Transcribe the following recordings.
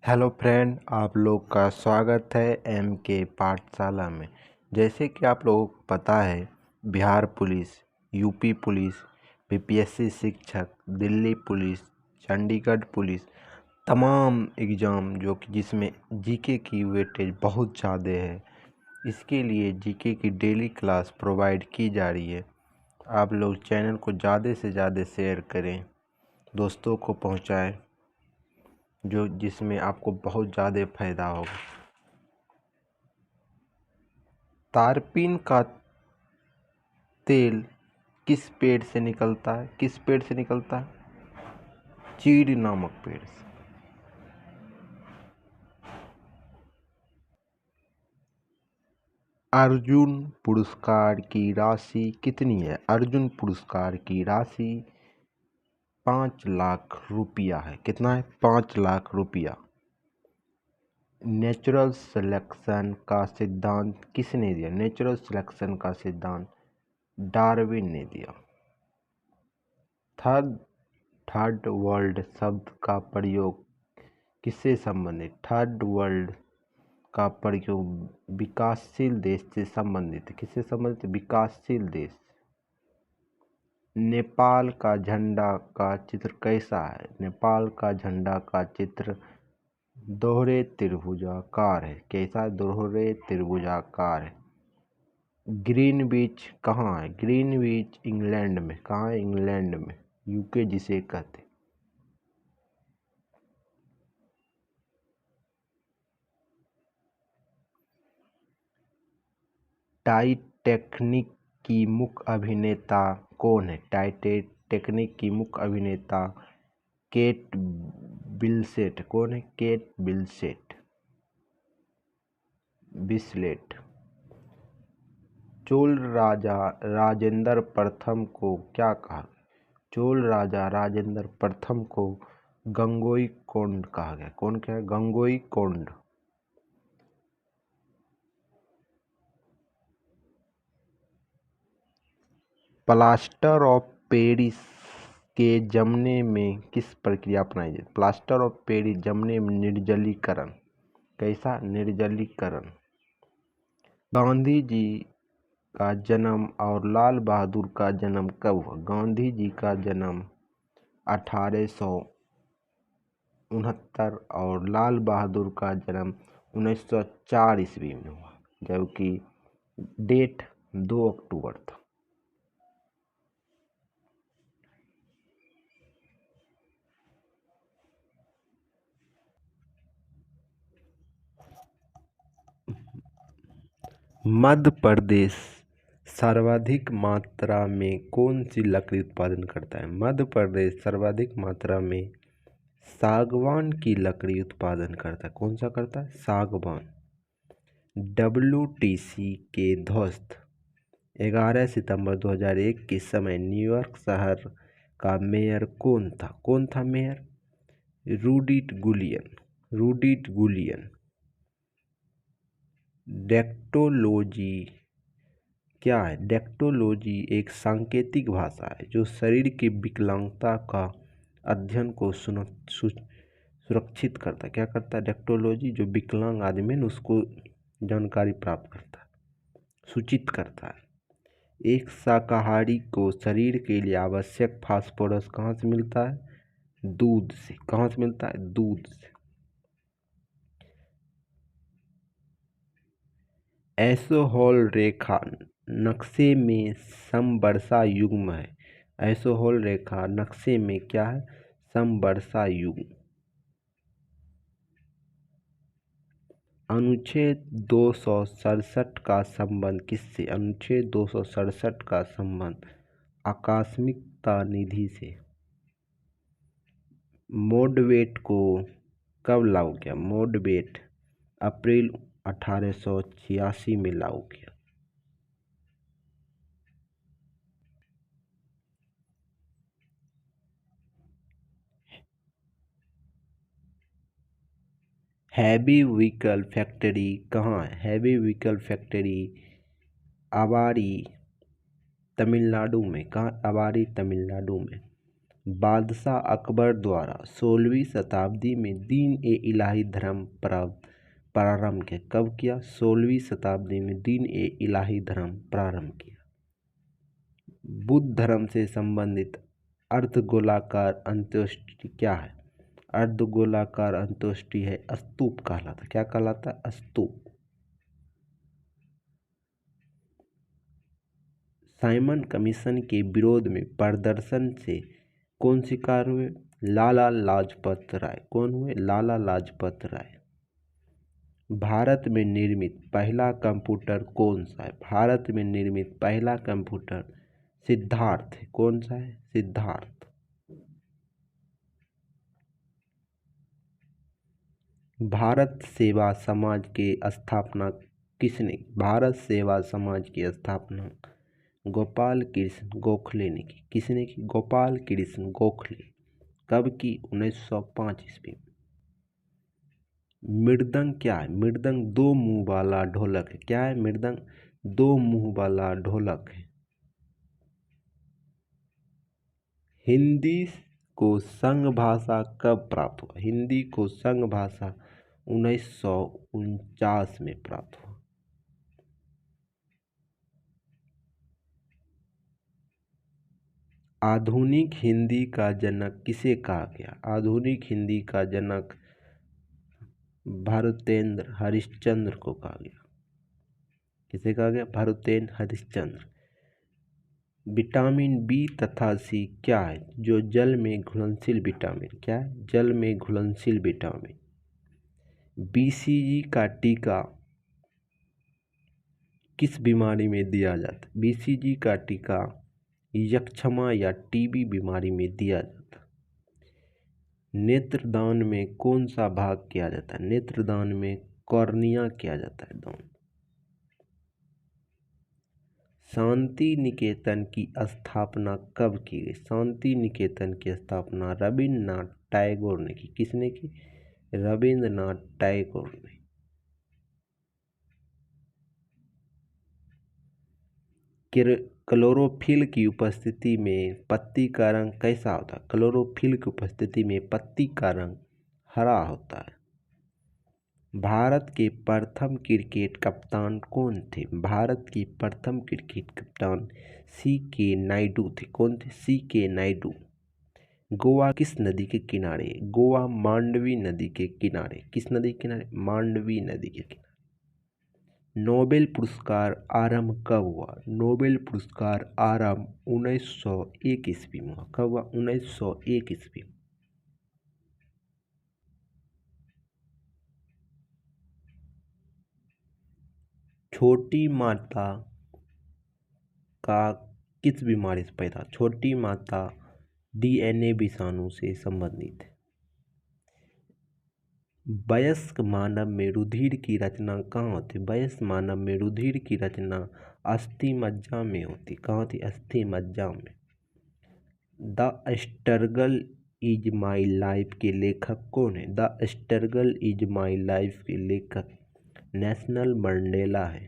Hello friend, आप लोग का स्वागत है एम के पाठशाला में। जैसे कि आप लोगों को पता है, Bihar police, UP police, BPSC शिक्षक, दिल्ली पुलिस, चंडीगढ़ पुलिस, तमाम एग्ज़ाम जो कि जिसमें जीके की वेटेज बहुत ज़्यादा है, इसके लिए जीके की डेली क्लास प्रोवाइड की जा रही है। आप लोग चैनल को ज़्यादा से ज़्यादा शेयर करें, दोस्तों को पहुँचाएँ, जिसमें आपको बहुत ज़्यादा फायदा होगा। तारपीन का तेल किस पेड़ से निकलता है? किस पेड़ से निकलता है? चीड़ नामक पेड़ से। अर्जुन पुरस्कार की राशि कितनी है? अर्जुन पुरस्कार की राशि 5 लाख रुपया है। कितना है? 5 लाख रुपया। नेचुरल सिलेक्शन का सिद्धांत किसने दिया? नेचुरल सिलेक्शन का सिद्धांत डार्विन ने दिया। थर्ड वर्ल्ड शब्द का प्रयोग किससे संबंधित? थर्ड वर्ल्ड का प्रयोग विकासशील देश से संबंधित है। किससे संबंधित? विकासशील देश। नेपाल का झंडा का चित्र कैसा है? नेपाल का झंडा का चित्र दोहरे त्रिभुजाकार है। कैसा? दोहरे त्रिभुजाकार है। ग्रीनविच कहाँ है? ग्रीनविच इंग्लैंड में। कहाँ है? इंग्लैंड में। यूके जिसे कहते। टाइटैनिक की मुख्य अभिनेता कौन है? टाइटैनिक की मुख्य अभिनेता केट विंसलेट। कौन है? Kate Winslet. चोल राजा राजेंद्र प्रथम को क्या कहा? चोल राजा राजेंद्र प्रथम को गंगोईकोंड कहा गया। कौन क्या है? गंगोईकोंड। प्लास्टर ऑफ पेरिस के जमने में किस प्रक्रिया अपनाई जाती? प्लास्टर ऑफ पेरिस जमने में निर्जलीकरण। कैसा? निर्जलीकरण। गांधी जी का जन्म और लाल बहादुर का जन्म कब हुआ? गांधी जी का जन्म 1869 और लाल बहादुर का जन्म 1904 ईस्वी में हुआ, जबकि डेट 2 अक्टूबर था। मध्य प्रदेश सर्वाधिक मात्रा में कौन सी लकड़ी उत्पादन करता है? मध्य प्रदेश सर्वाधिक मात्रा में सागवान की लकड़ी उत्पादन करता है। कौन सा करता है? सागवान। WTC के ध्वस्त 11 सितंबर 2001 के समय न्यूयॉर्क शहर का मेयर कौन था? कौन था मेयर? रूडी गुलियन। डेक्टोलॉजी क्या है? डेक्टोलॉजी एक सांकेतिक भाषा है जो शरीर की विकलांगता का अध्ययन को सुरक्षित करता है। क्या करता है? डेक्टोलॉजी जो विकलांग आदमी है उसको जानकारी प्राप्त करता है, सूचित करता है। एक शाकाहारी को शरीर के लिए आवश्यक फास्फोरस कहाँ से मिलता है? दूध से। कहाँ से मिलता है? दूध से। ऐसोहोल रेखा नक्शे में समवर्षा युग्म है। ऐसोहोल रेखा नक्शे में क्या है? समवर्षा युग्म। अनुच्छेद 267 का संबंध किससे? अनुच्छेद 267 का संबंध आकस्मिकता निधि से। मॉडवेट को कब लागू किया? मॉडवेट अप्रैल 1886 में लागू किया। हैवी व्हीकल फैक्ट्री कहाँ है? Heavy vehicle factory Avadi Tamil Nadu में। कहाँ? अवारी तमिलनाडु में। बादशाह अकबर द्वारा 16वीं शताब्दी में दीन-ए-इलाही धर्म प्रारंभ किया। कब किया? 16वीं शताब्दी में दीन-ए-इलाही धर्म प्रारंभ किया। बुद्ध धर्म से संबंधित अर्धगोलाकार अंत्येष्टि क्या है? अर्धगोलाकार अंत्येष्टि है स्तूप कहलाता। क्या कहलाता है? स्तूप। साइमन कमीशन के विरोध में प्रदर्शन से कौन शिकार हुए? लाला लाजपत राय। कौन हुए? लाला लाजपत राय। भारत में निर्मित पहला कंप्यूटर कौन सा है? भारत में निर्मित पहला कंप्यूटर सिद्धार्थ है। कौन सा है? सिद्धार्थ। भारत सेवा समाज की स्थापना किसने? भारत सेवा समाज की स्थापना गोपाल कृष्ण गोखले ने की। किसने की? गोपाल कृष्ण गोखले। कब की? 1905 ईस्वी में। मृदंग क्या है? मृदंग दो मुंह वाला ढोलक है। क्या है? मृदंग दो मुंह वाला ढोलक है। हिंदी को संघ भाषा कब प्राप्त हुआ? हिंदी को संघ भाषा 1949 में प्राप्त हुआ। आधुनिक हिंदी का जनक किसे कहा गया? आधुनिक हिंदी का जनक भारतेंद्र हरिश्चंद्र को कहा गया। किसे कहा गया? भारतेंद्र हरिश्चंद्र। विटामिन बी तथा सी क्या है? जो जल में घुलनशील विटामिन। क्या है? जल में घुलनशील विटामिन। बीसीजी का टीका किस बीमारी में दिया जाता है? बीसीजी का टीका यक्ष्मा या टीबी बीमारी में दिया जाता है। नेत्रदान में कौन सा भाग किया जाता है? नेत्रदान में कॉर्निया किया जाता है दान। शांति निकेतन की स्थापना कब की गई? शांति निकेतन की स्थापना रविन्द्रनाथ टैगोर ने की। किसने की? रविन्द्रनाथ टैगोर ने। क्लोरोफिल की उपस्थिति में पत्ती का रंग कैसा होता है? क्लोरोफिल की उपस्थिति में पत्ती का रंग हरा होता है। भारत के प्रथम क्रिकेट कप्तान कौन थे? भारत के प्रथम क्रिकेट कप्तान C.K. नायडू थे। कौन थे? C.K. नायडू। गोवा किस नदी के किनारे? गोवा मांडवी नदी के किनारे। किस नदी के किनारे? मांडवी नदी के किनारे। नोबेल पुरस्कार आरंभ कब हुआ? नोबेल पुरस्कार आरंभ 1901 ईस्वी में हुआ। कब हुआ? 1901 ईस्वी। छोटी माता का किस बीमारी से पैदा? छोटी माता DNA विषाणु से संबंधित है। वयस्क मानव में रुधिर की रचना कहाँ होती? वयस्क मानव में रुधिर की रचना अस्थि मज्जा में होती। कहाँ होती? अस्थि मज्जा में। The struggle is my life के लेखक कौन है? The struggle is my life के लेखक नेल्सन मंडेला है।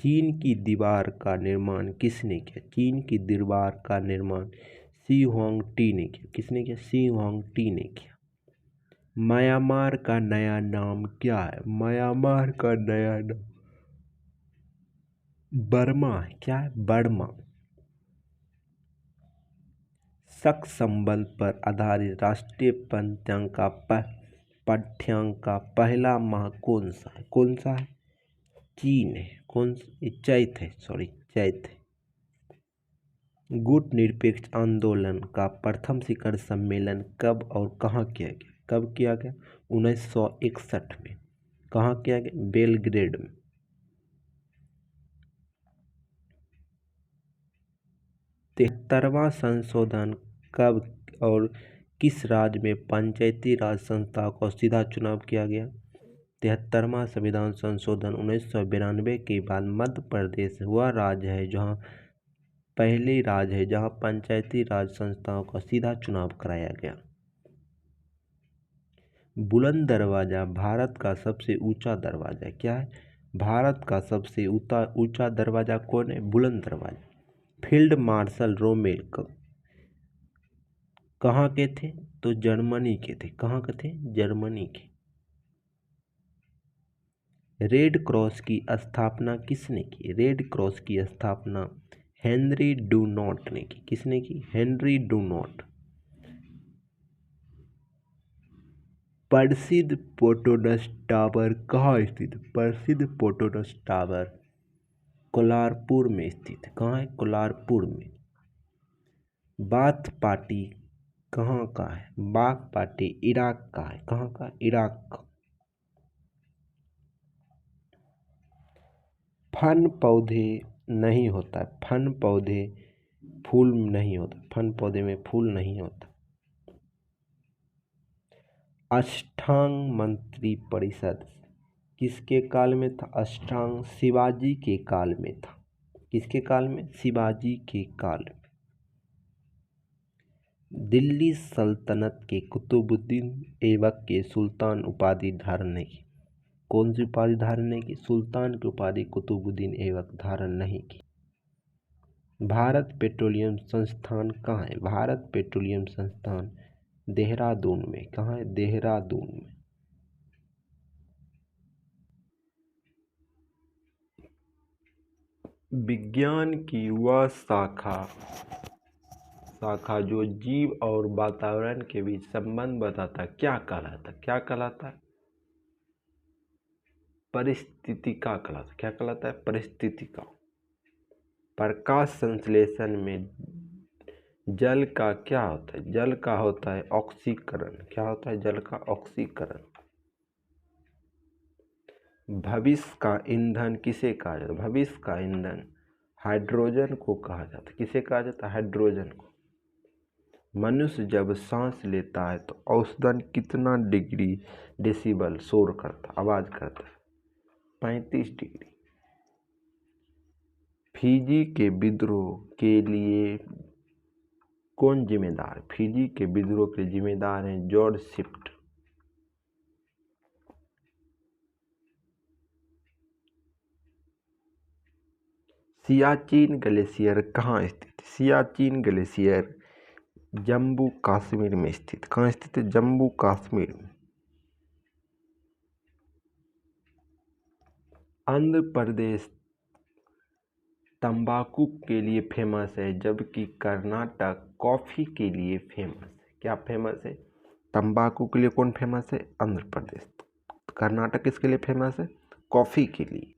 चीन की दीवार का निर्माण किसने किया? चीन की दीवार का निर्माण शी हुआंगटी ने किया। किसने किया? शी हुआंगटी ने किया। म्यांमार का नया नाम क्या है? म्यांमार का नया नाम बर्मा है। क्या है? बर्मा। शक संबंध पर आधारित राष्ट्रीय पाठ्यांक का पहला माह कौन सा है? कौन सा है? चीन है। कौन? चैत है। सॉरी, चैत है। गुट निरपेक्ष आंदोलन का प्रथम शिखर सम्मेलन कब और कहाँ किया गया? कब किया गया? 1961 में। कहाँ किया गया? बेलग्रेड में। तिहत्तरवां संशोधन कब और किस राज्य में पंचायती राज संस्थाओं का सीधा चुनाव किया गया? 73वां संविधान संशोधन 1992 के बाद मध्य प्रदेश वह राज्य है जहाँ पहले राज्य है जहाँ पंचायती राज संस्थाओं का सीधा चुनाव कराया गया। बुलंद दरवाजा भारत का सबसे ऊंचा दरवाजा क्या है? भारत का सबसे ऊंचा दरवाजा कौन है? बुलंद दरवाजा। फील्ड मार्शल रोमेल कहाँ के थे? तो जर्मनी के थे। कहाँ के थे? जर्मनी के। रेड क्रॉस की स्थापना किसने की? रेड क्रॉस की स्थापना हेनरी डुनॉट ने की। किसने की? हेनरी डुनॉट। प्रसिद्ध पोटोनस टावर कहाँ स्थित? प्रसिद्ध पोटोनस टावर कोलारपुर में स्थित है। कहाँ है? कोलारपुर में। बाथ पार्टी कहाँ का है? बाथ पार्टी इराक का है। कहाँ का? इराक का। फन पौधे नहीं होता है। फन पौधे फूल नहीं होता। फन पौधे में फूल नहीं होता। अष्टांग मंत्री परिषद किसके काल में था? अष्टांग शिवाजी के काल में था। किसके काल में? शिवाजी के काल में। दिल्ली सल्तनत के कुतुबुद्दीन ऐबक के सुल्तान उपाधि धारण नहीं की। कौन सी उपाधि धारण नहीं की? सुल्तान की उपाधि कुतुबुद्दीन ऐबक धारण नहीं की। भारत पेट्रोलियम संस्थान कहाँ है? भारत पेट्रोलियम संस्थान देहरादून में। कहाँ है? देहरादून में। विज्ञान की वह शाखा जो जीव और वातावरण के बीच संबंध बताता क्या कहलाता? क्या कहलाता? परिस्थितिका कहलाता। क्या कहलाता है? परिस्थितिका। प्रकाश संश्लेषण में जल का क्या होता है? जल का होता है ऑक्सीकरण। क्या होता है? जल का ऑक्सीकरण। भविष्य का ईंधन किसे कहा जाता है? भविष्य का ईंधन हाइड्रोजन को कहा जाता है। किसे कहा जाता है? हाइड्रोजन को। मनुष्य जब सांस लेता है तो औसतन कितना डिग्री डेसिबल शोर करता, आवाज करता है? 35 डिग्री। फिजी के विद्रोह के लिए कौन जिम्मेदार? फिजी के विद्रोह के जिम्मेदार हैं जॉर्ज स्विफ्ट। सियाचिन ग्लेशियर कहाँ स्थित? सियाचिन ग्लेशियर जम्मू कश्मीर में स्थित। कहाँ स्थित है? जम्मू कश्मीर में। आंध्र प्रदेश तंबाकू के लिए फेमस है जबकि कर्नाटक कॉफी के लिए फेमस है। क्या फेमस है? तंबाकू के लिए कौन फेमस है? आंध्र प्रदेश। कर्नाटक किसके लिए फेमस है? कॉफी के लिए।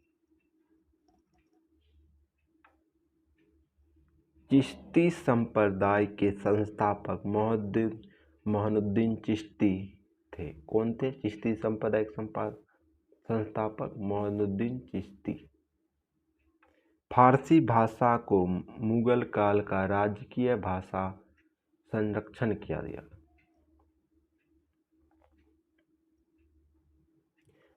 चिश्ती संप्रदाय के संस्थापक मोहनुद्दीन चिश्ती थे। कौन थे? चिश्ती संप्रदाय के संस्थापक मोहनुद्दीन चिश्ती। फारसी भाषा को मुगल काल का राजकीय भाषा संरक्षण किया गया।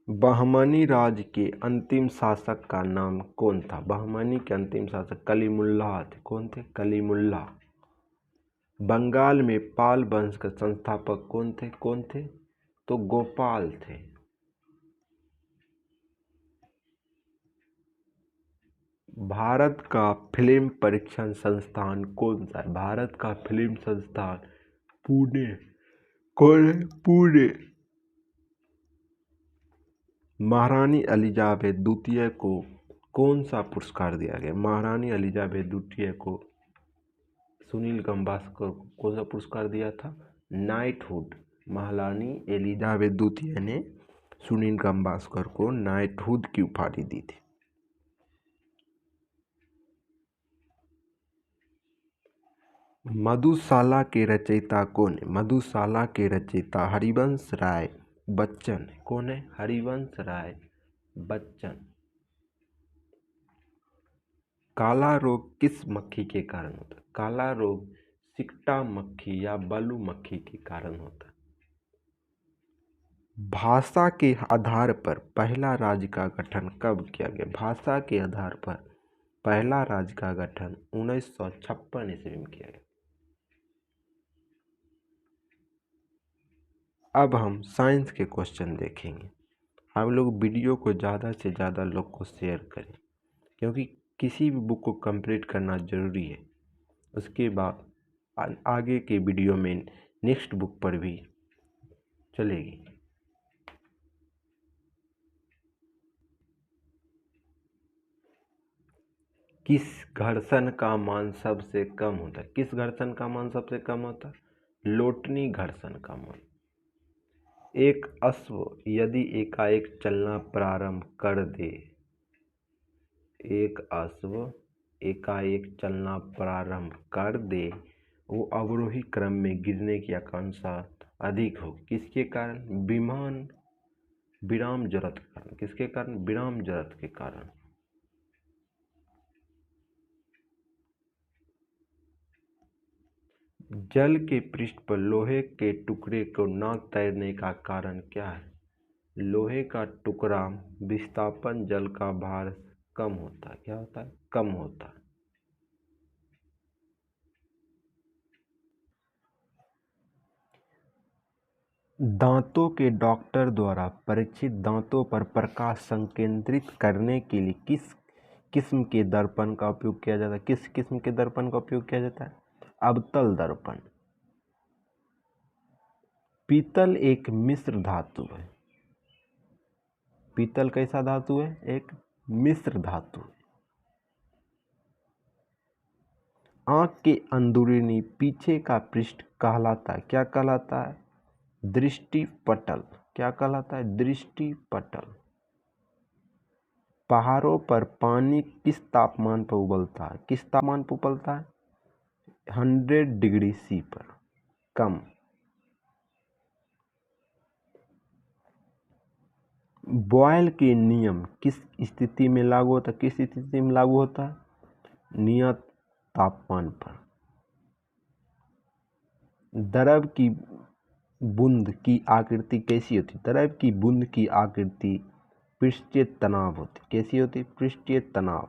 बहमनी राज्य के अंतिम शासक का नाम कौन था? बहमनी के अंतिम शासक कलीमुल्लाह थे। कौन थे? कलीमुल्लाह। बंगाल में पाल वंश के संस्थापक कौन थे? कौन थे? तो गोपाल थे। भारत का फिल्म परीक्षण संस्थान कौन सा है? भारत का फिल्म संस्थान पुणे। कौन है? पुणे। महारानी एलिजाबेथ द्वितीय को कौन सा पुरस्कार दिया गया? महारानी एलिजाबेथ द्वितीय को सुनील गावस्कर को कौन सा पुरस्कार दिया था? नाइटहुड। महारानी एलिजाबेथ द्वितीय ने सुनील गावस्कर को नाइटहुड की उपाधि दी थी। मधुशाला के रचयिता कौन है? मधुशाला के रचयिता हरिवंश राय बच्चन। कौन है? हरिवंश राय बच्चन। काला रोग किस मक्खी के कारण होता है? काला रोग सिकटा मक्खी या बलू मक्खी के कारण होता है। भाषा के आधार पर पहला राज्य का गठन कब किया गया? भाषा के आधार पर पहला राज्य का गठन 1956 ईस्वी में किया गया। अब हम साइंस के क्वेश्चन देखेंगे। आप लोग वीडियो को ज़्यादा से ज़्यादा लोग को शेयर करें क्योंकि किसी भी बुक को कंप्लीट करना ज़रूरी है। उसके बाद आगे के वीडियो में नेक्स्ट बुक पर भी चलेगी। किस घर्षण का मान सबसे कम होता है? किस घर्षण का मान सबसे कम होता है? लोटनी घर्षण का मान। एक अश्व यदि एकाएक चलना प्रारंभ कर दे, एक अश्व एकाएक चलना प्रारंभ कर दे, वो अवरोही क्रम में गिरने की आकांक्षा अधिक होगी। किसके कारण? विराम जड़त्व के कारण। किसके कारण? विराम जड़त्व के कारण। जल के पृष्ठ पर लोहे के टुकड़े को न तैरने का कारण क्या है? लोहे का टुकड़ा विस्थापन जल का भार कम होता है। क्या होता है? कम होता है। दांतों के डॉक्टर द्वारा परीक्षित दांतों पर प्रकाश संकेंद्रित करने के लिए किस किस्म के दर्पण का उपयोग किया जाता है? किस किस्म के दर्पण का उपयोग किया जाता है? अवतल दर्पण। पीतल एक मिश्र धातु है। पीतल कैसा धातु है? एक मिश्र धातु। आंख के अंदरूनी पीछे का पृष्ठ कहलाता है, क्या कहलाता है? दृष्टिपटल। क्या कहलाता है? दृष्टिपटल। पहाड़ों पर पानी किस तापमान पर उबलता है? किस तापमान पर उबलता है? 100 डिग्री सी पर, कम। बॉयल के नियम किस स्थिति में लागू होता है? किस स्थिति में लागू होता है? नियत तापमान पर। द्रव की बूंद की आकृति कैसी होती है? द्रव की बूंद की आकृति पृष्ठीय तनाव होती। कैसी होती? पृष्ठीय तनाव।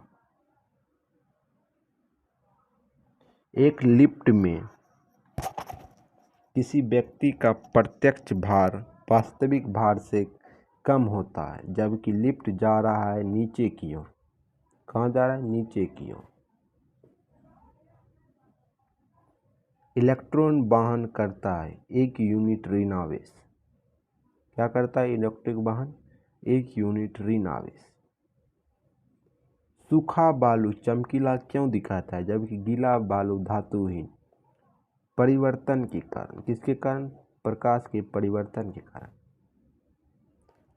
एक लिफ्ट में किसी व्यक्ति का प्रत्यक्ष भार वास्तविक भार से कम होता है जबकि लिफ्ट जा रहा है नीचे की ओर। कहाँ जा रहा है? नीचे की ओर। इलेक्ट्रॉन वहन करता है 1 यूनिट ऋण आवेश। क्या करता है इलेक्ट्रिक वाहन? 1 यूनिट ऋण आवेश। सूखा बालू चमकीला क्यों दिखाता है जबकि गीला बालू धातुहीन? परिवर्तन के कारण। किसके कारण? प्रकाश के परिवर्तन के कारण।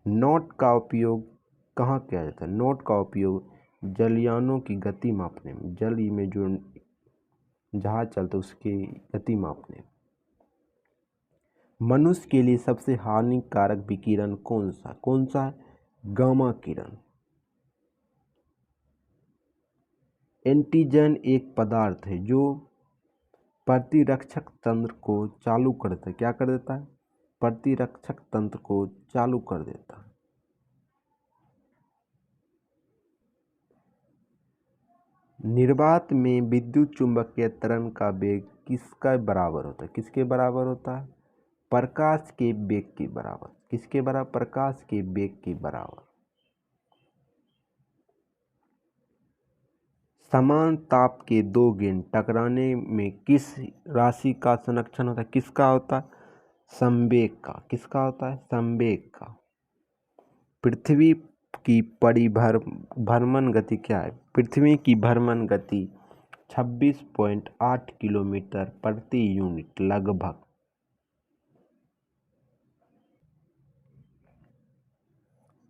नोट का उपयोग कहाँ किया जाता है? नोट का उपयोग जलयानों की गति मापने में, जल में जो जहाज चलते उसकी गति मापने। मनुष्य के लिए सबसे हानिकारक विकिरण कौन सा? कौन सा है? गामा किरण। एंटीजन एक पदार्थ है जो प्रतिरक्षक तंत्र को चालू कर देता है। क्या कर देता है? प्रतिरक्षक तंत्र को चालू कर देता है। निर्वात में विद्युत चुंबकीय त्वरण का वेग किसका बराबर होता है? किसके बराबर होता है? प्रकाश के वेग के बराबर। किसके बराबर? प्रकाश के वेग के बराबर। समान ताप के दो गेंद टकराने में किस राशि का संरक्षण होता है? किसका होता है? संवेग का। किसका होता है? संवेग का। पृथ्वी की भ्रमण गति क्या है? पृथ्वी की भ्रमण गति 26.8 किलोमीटर प्रति यूनिट लगभग।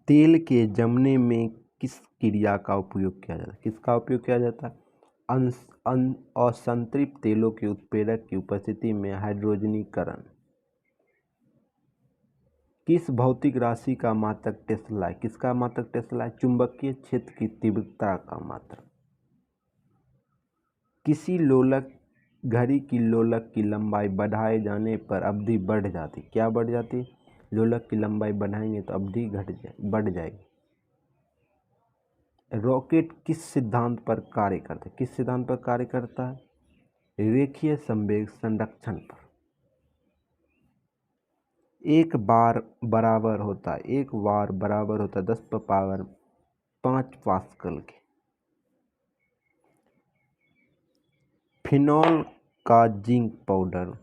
तेल के जमने में किस क्रिया का उपयोग किया जाता है? किसका उपयोग किया जाता है? असंतृप्त तेलों के उत्प्रेरक की उपस्थिति में हाइड्रोजनीकरण। किस भौतिक राशि का मात्रक टेस्ला है? किसका मात्रक टेस्ला है? चुंबकीय क्षेत्र की तीव्रता का मात्रक। किसी लोलक घड़ी की लोलक की लंबाई बढ़ाए जाने पर अवधि बढ़ जाती। क्या बढ़ जाती? लोलक की लंबाई बढ़ाएंगे तो अवधि बढ़ जाएगी। रॉकेट किस सिद्धांत पर कार्य करता है? किस सिद्धांत पर कार्य करता है? रेखीय संवेग संरक्षण पर। एक बार बराबर होता है 10⁵ पास्कल के। फिनॉल का जिंक पाउडर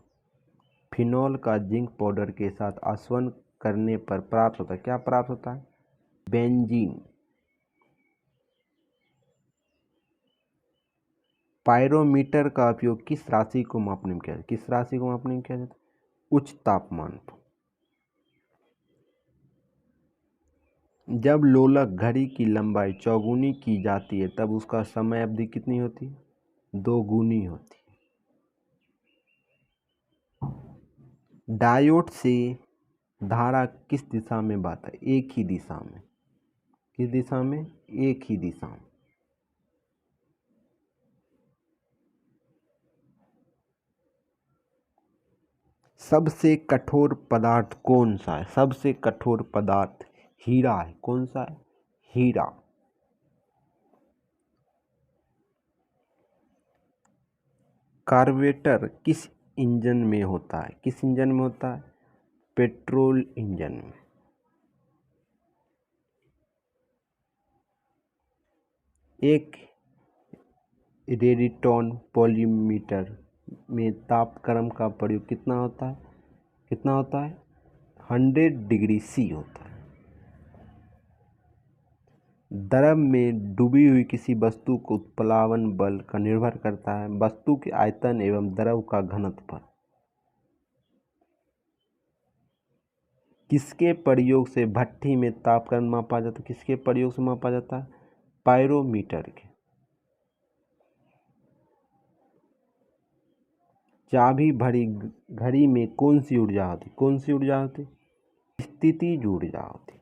फिनॉल का जिंक पाउडर के साथ आसवन करने पर प्राप्त होता है, क्या प्राप्त होता है? बेंजीन। पायरोमीटर का उपयोग किस राशि को मापने में किया जाता है? किस राशि को मापने में किया जाता है? उच्च तापमान पर। जब लोलक घड़ी की लंबाई चौगुनी की जाती है तब उसका समय अवधि कितनी होती है? दोगुनी होती है। डायोड से धारा किस दिशा में बहता है? एक ही दिशा में। किस दिशा में? एक ही दिशा में। सबसे कठोर पदार्थ कौन सा है? सबसे कठोर पदार्थ हीरा है। कौन सा है? हीरा। कार्बोरेटर किस इंजन में होता है? किस इंजन में होता है? पेट्रोल इंजन में। एक रेडिटोन पॉलीमीटर में तापक्रम का प्रयोग कितना होता है? कितना होता है? 100 डिग्री सी होता है। द्रव में डूबी हुई किसी वस्तु को उत्प्लावन बल का निर्भर करता है वस्तु के आयतन एवं द्रव का घनत्व पर। किसके प्रयोग से भट्ठी में तापक्रम मापा जाता है? किसके प्रयोग से मापा जाता है? पायरोमीटर के। चाबी भरी घड़ी में कौन सी ऊर्जा होती? कौन सी ऊर्जा होती? स्थितिज ऊर्जा होती।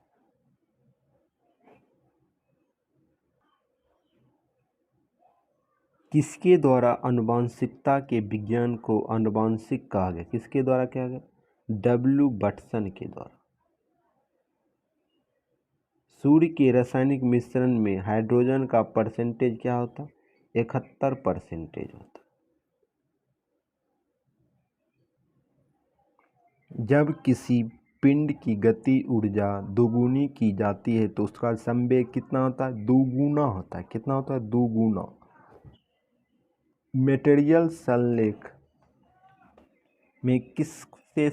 किसके द्वारा आनुवंशिकता के विज्ञान को आनुवंशिक कहा गया? किसके द्वारा कहा गया? डब्ल्यू बटसन के द्वारा। सूर्य के रासायनिक मिश्रण में हाइड्रोजन का परसेंटेज क्या होता? 71% होता। जब किसी पिंड की गति ऊर्जा दोगुनी की जाती है तो उसका संवेग कितना होता है? दोगुना होता है। कितना होता है? दोगुना। मटेरियल संलेख में किससे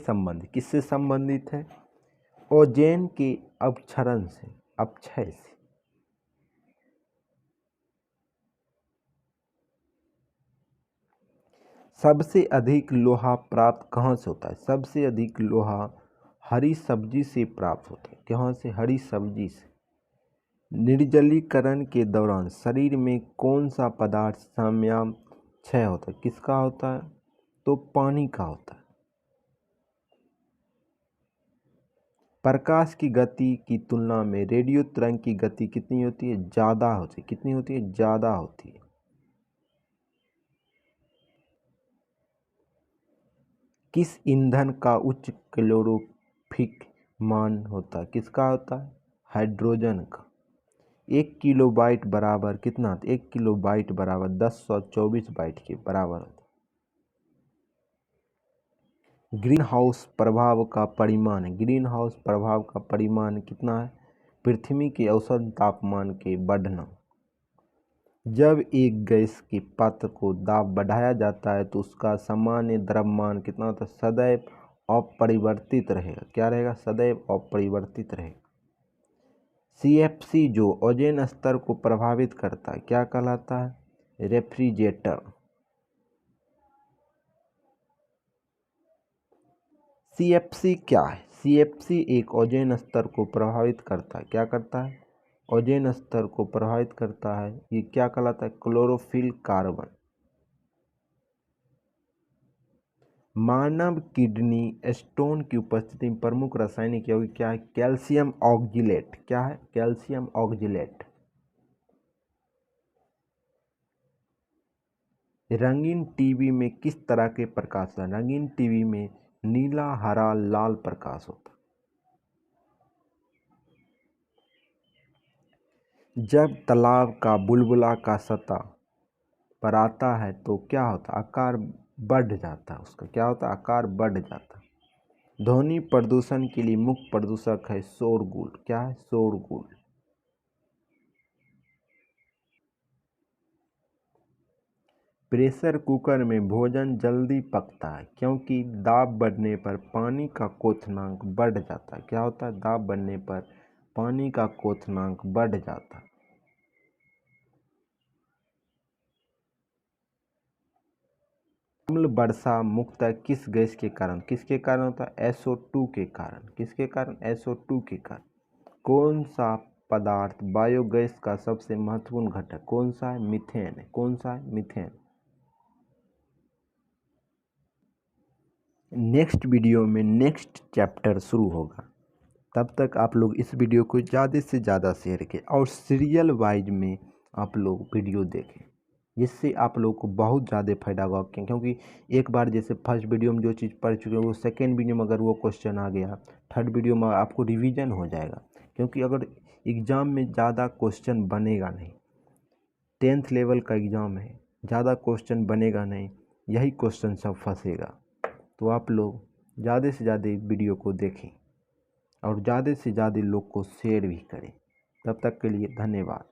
संबंधित है? ओजोन के अपक्षरण से, अपक्षय से। सबसे अधिक लोहा प्राप्त कहाँ से होता है? सबसे अधिक लोहा हरी सब्जी से प्राप्त होता है। कहाँ से? हरी सब्जी से। निर्जलीकरण के दौरान शरीर में कौन सा पदार्थ क्षय होता है? किसका होता है? तो पानी का होता है। प्रकाश की गति की तुलना में रेडियो तरंग की गति कितनी होती है? ज़्यादा होती है। कितनी होती है? ज़्यादा होती है। किस ईंधन का उच्च कैलोरीफिक मान होता है? किसका होता है? हाइड्रोजन का। 1 किलोबाइट बराबर कितना? 1 किलोबाइट बराबर 1024 बाइट के बराबर होता है। ग्रीन हाउस प्रभाव का परिमाण। ग्रीन हाउस प्रभाव का परिमाण कितना है? पृथ्वी के औसत तापमान के बढ़ना। जब एक गैस के पात्र को दाब बढ़ाया जाता है तो उसका सामान्य द्रव्यमान कितना होता है? सदैव अपरिवर्तित रहेगा। क्या रहेगा? सदैव अपरिवर्तित रहेगा। CFC जो ओजोन स्तर को प्रभावित करता है क्या कहलाता है? रेफ्रिजरेटर। CFC क्या है? CFC एक ओजोन स्तर को प्रभावित करता है। क्या करता है? ओजोन स्तर को प्रभावित करता है। ये क्या कहलाता है? Chlorophyll carbon. मानव किडनी स्टोन की उपस्थिति में प्रमुख रासायनिक यौगिक क्या है? Calcium oxalate. क्या है? Calcium oxalate. रंगीन टीवी में किस तरह के प्रकाश होता है? रंगीन टीवी में नीला, हरा, लाल प्रकाश होता है। जब तालाब का बुलबुला का सतह पर आता है तो क्या होता है? आकार बढ़ जाता है। उसका क्या होता है? आकार बढ़ जाता है। ध्वनि प्रदूषण के लिए मुख्य प्रदूषक है शोरगुल। क्या है? शोरगुल। प्रेशर कुकर में भोजन जल्दी पकता है क्योंकि दाब बढ़ने पर पानी का क्वथनांक बढ़ जाता है। क्या होता है? दाब बढ़ने पर पानी का क्वथनांक बढ़ जाता है। अम्ल वर्षा मुख्यतः किस गैस के कारण, किसके कारण होता है? SO2 के कारण। किसके कारण? SO2 के कारण। कौन सा पदार्थ बायोगैस का सबसे महत्वपूर्ण घटक? कौन सा है? मीथेन है। कौन सा है? मीथेन। नेक्स्ट वीडियो में नेक्स्ट चैप्टर शुरू होगा, तब तक आप लोग इस वीडियो को ज़्यादा से ज़्यादा शेयर करें और सीरियल वाइज में आप लोग वीडियो देखें, जिससे आप लोग को बहुत ज़्यादा फायदा होगा। क्योंकि एक बार जैसे फर्स्ट वीडियो में जो चीज़ पढ़ चुके हैं वो सेकेंड वीडियो में अगर वो क्वेश्चन आ गया, थर्ड वीडियो में आपको रिवीजन हो जाएगा। क्योंकि अगर एग्ज़ाम में ज़्यादा क्वेश्चन बनेगा नहीं, 10th लेवल का एग्ज़ाम है, ज़्यादा क्वेश्चन बनेगा नहीं, यही क्वेश्चन सब फंसेगा। तो आप लोग ज़्यादा से ज़्यादा वीडियो को देखें और ज़्यादा से ज़्यादा लोग को शेयर भी करें। तब तक के लिए धन्यवाद।